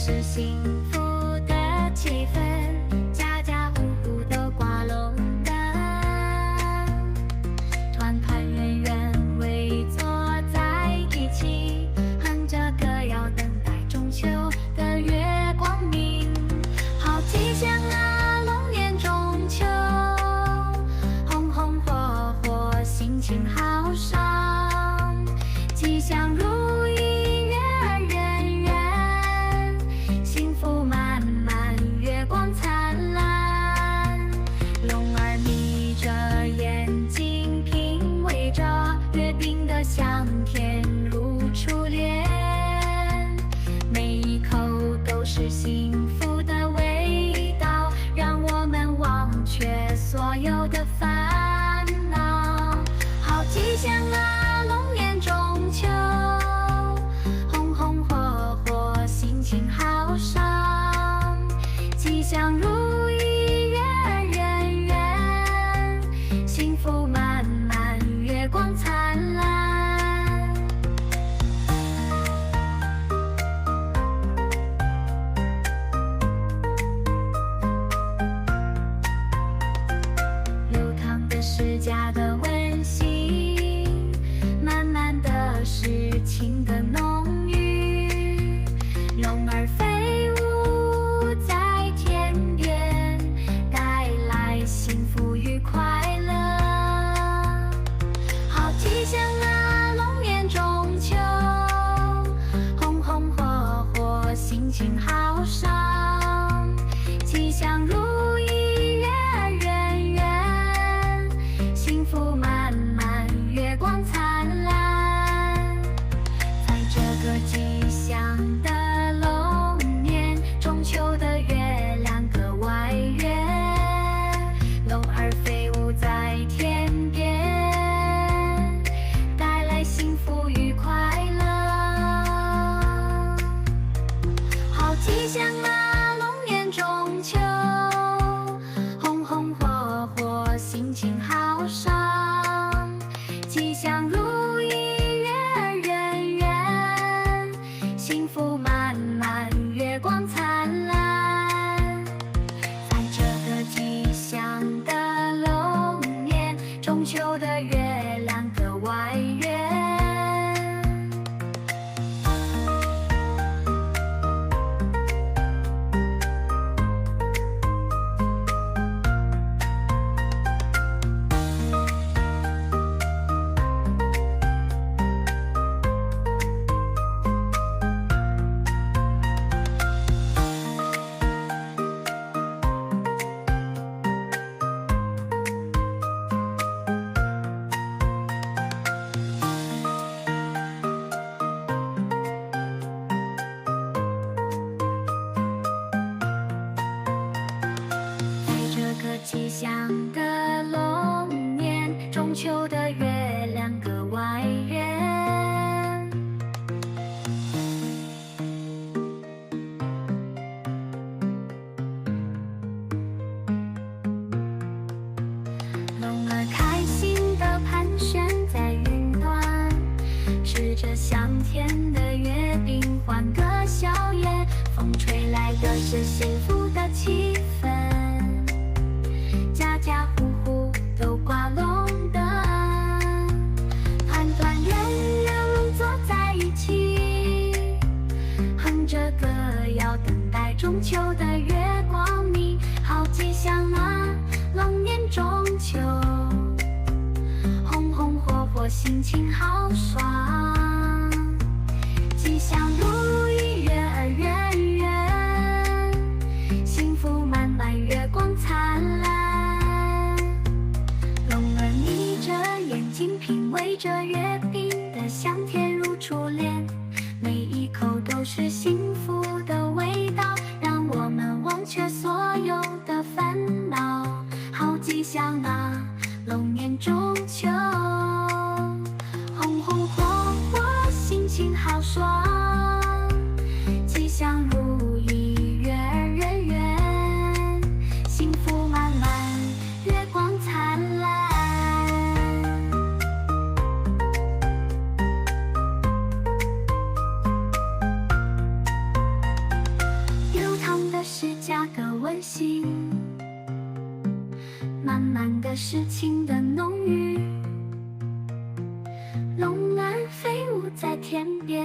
是幸福的气氛，家家户户都挂龙灯，团团圆圆围坐在一起，哼着歌谣等待中秋的月光明。好吉祥啊，龙年中秋，红红火火，心情好爽，吉祥如意，月儿圆圆，幸福满满，月光灿烂。龙儿眯着眼睛，品味着月饼的香甜如初恋，每一口都是幸福的味道，让我们忘却所有的烦恼。好吉祥啊，龙年中秋，红红火火，心情好爽，吉祥如意，月儿圆圆，幸福满满，月光灿烂。流淌的是家的温馨，满满的是情的浓郁。龙儿飞舞在天边，带来幸福与快乐。好吉祥啊，龙年中秋，红红火火，心情好爽，吉祥如意，月儿圆圆，幸福满满，月光灿烂。在这个吉祥的龙年，中秋的月亮格外圆，龙儿飞舞在天边，带来幸福与快乐。好吉祥啊，龙年中秋，红红火火，心情好爽，吉祥如意，月儿圆圆，幸福满满，月光灿烂。在这个吉祥的龙年，中秋的月亮格外圆。在这个吉祥的龙年，中秋的月亮格外圆。龙儿开心地盘旋在云端，吃着香甜的月饼，欢歌笑靥，风吹来的是幸福的气氛，家家户户都挂龙灯，团团圆圆围坐在一起，哼着歌谣等待中秋的月光明。好吉祥啊，龙年中秋，红红火火，心情好爽，吉祥如意，月儿圆圆，幸福满满，月光灿烂。龙儿眯着眼睛，品味着月饼的香甜如初恋，每一口都是幸福的味道，让我们忘却所有的烦恼。好吉祥啊，龙年中秋，红红火火，心情好爽，吉祥如意，月儿圆圆，幸福满满，月光灿烂。满满的是情的浓郁。龙儿飞舞在天边，